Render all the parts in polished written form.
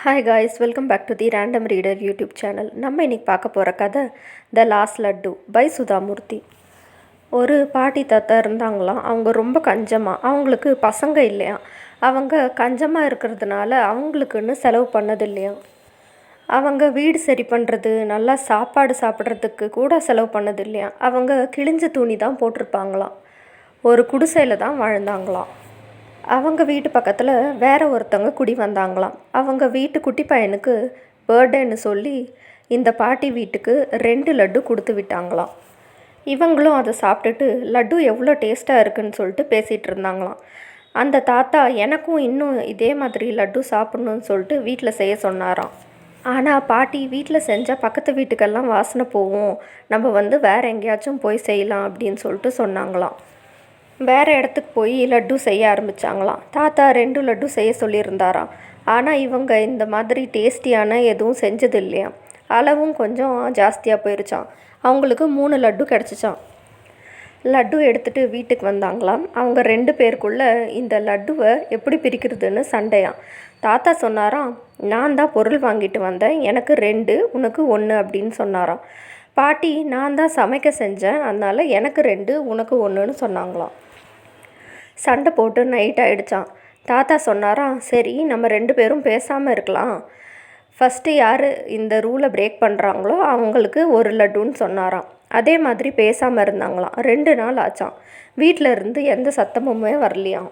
Hi guys, welcome back to the random reader YouTube channel. நம்ம இன்றைக்கி பார்க்க போகிற கதை the last laddu by Sudha Murty. ஒரு பாட்டி தாத்தா இருந்தாங்களாம். அவங்க ரொம்ப கஞ்சமாக, அவங்களுக்கு பசங்க இல்லையா. அவங்க கஞ்சமாக இருக்கிறதுனால அவங்களுக்குன்னு செலவு பண்ணது இல்லையா. அவங்க வீடு சரி பண்ணுறது, நல்லா சாப்பாடு சாப்பிட்றதுக்கு கூட செலவு பண்ணது இல்லையா. அவங்க கிழிஞ்ச துணி தான் போட்டிருப்பாங்களாம். ஒரு குடிசையில் தான் வாழ்ந்தாங்களாம். அவங்க வீட்டு பக்கத்தில் வேற ஒருத்தவங்க குடி வந்தாங்களாம். அவங்க வீட்டு குட்டி பையனுக்கு பர்த்டேன்னு சொல்லி இந்த பாட்டி வீட்டுக்கு 2 லட்டு கொடுத்து விட்டாங்களாம். இவங்களும் அதை சாப்பிட்டுட்டு லட்டு எவ்வளோ டேஸ்ட்டாக இருக்குன்னு சொல்லிட்டு பேசிகிட்டு இருந்தாங்களாம். அந்த தாத்தா எனக்கும் இன்னும் இதே மாதிரி லட்டு சாப்பிட்ணுன்னு சொல்லிட்டு வீட்டில் செய்ய சொன்னாராம். ஆனால் பாட்டி வீட்டில் செஞ்சால் பக்கத்து வீட்டுக்கெல்லாம் வாசனை போகும், நம்ம வேறு எங்கேயாச்சும் போய் செய்யலாம் அப்படின்னு சொல்லிட்டு சொன்னாங்களாம். வேறு இடத்துக்கு போய் லட்டு செய்ய ஆரம்பித்தாங்களாம். தாத்தா 2 லட்டு செய்ய சொல்லியிருந்தாராம். ஆனால் இவங்க இந்த மாதிரி டேஸ்டியான எதுவும் செஞ்சது இல்லையாம். அளவும் கொஞ்சம் ஜாஸ்தியாக போயிருச்சான். அவங்களுக்கு 3 லட்டு கிடச்சிச்சான். லட்டு எடுத்துகிட்டு வீட்டுக்கு வந்தாங்களாம். அவங்க 2 பேருக்குள்ளே இந்த லட்டுவை எப்படி பிரிக்கிறதுன்னு சண்டையாம். தாத்தா சொன்னாராம், நான் தான் பொருள் வாங்கிட்டு வந்தேன், எனக்கு 2 உனக்கு 1 அப்படின்னு சொன்னாராம். பாட்டி, நான் தான் சமைக்க செஞ்சேன், அதனால் எனக்கு 2 உனக்கு 1ன்னு சொன்னாங்களாம். சண்டை போட்டு நைட் ஆகிடுச்சான். தாத்தா சொன்னாராம், சரி நம்ம 2 பேரும் பேசாமல் இருக்கலாம், ஃபஸ்ட்டு யார் இந்த ரூலை பிரேக் பண்ணுறாங்களோ அவங்களுக்கு 1 லட்டுன்னு சொன்னாராம். அதே மாதிரி பேசாமல் இருந்தாங்களாம். 2 நாள் ஆச்சான். வீட்டில் இருந்து எந்த சத்தமுமே வரலையாம்.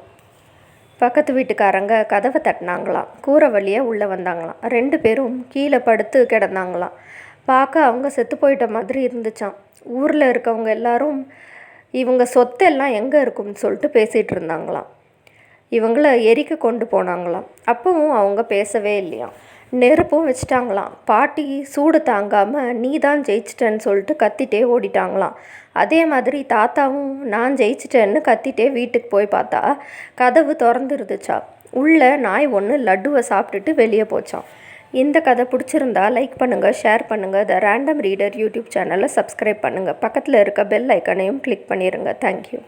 பக்கத்து வீட்டுக்காரங்க கதவை தட்டினாங்களாம். கூரை வழியாக உள்ளே வந்தாங்களாம். 2 பேரும் கீழே படுத்து கிடந்தாங்களாம். பார்க்க அவங்க செத்து போயிட்ட மாதிரி இருந்துச்சான். ஊரில் இருக்கவங்க எல்லாரும் இவங்க சொத்தெல்லாம் எங்கே இருக்கும்னு சொல்லிட்டு பேசிகிட்டு இருந்தாங்களாம். இவங்கள எரிக்க கொண்டு போனாங்களாம். அப்பவும் அவங்க பேசவே இல்லையாம். நெருப்பும் வச்சுட்டாங்களாம். பாட்டி சூடு தாங்காமல் நீ தான் ஜெயிச்சிட்டேன்னு சொல்லிட்டு கத்திட்டே ஓடிட்டாங்களாம். அதே மாதிரி தாத்தாவும் நான் ஜெயிச்சிட்டேன்னு கத்திட்டே வீட்டுக்கு போய் பார்த்தா கதவு திறந்துருந்துச்சா. உள்ளே நாய் ஒன்று லட்டுவை சாப்பிட்டுட்டு வெளியே போச்சான். இந்த கதை பிடிச்சிருந்தா லைக் பண்ணுங்கள், ஷேர் பண்ணுங்கள். த ரேண்டம் ரீடர் யூடியூப் சேனலை சப்ஸ்கிரைப் பண்ணுங்கள். பக்கத்தில் இருக்க பெல் ஐக்கனையும் கிளிக் பண்ணிடுங்க. தேங்க்யூ.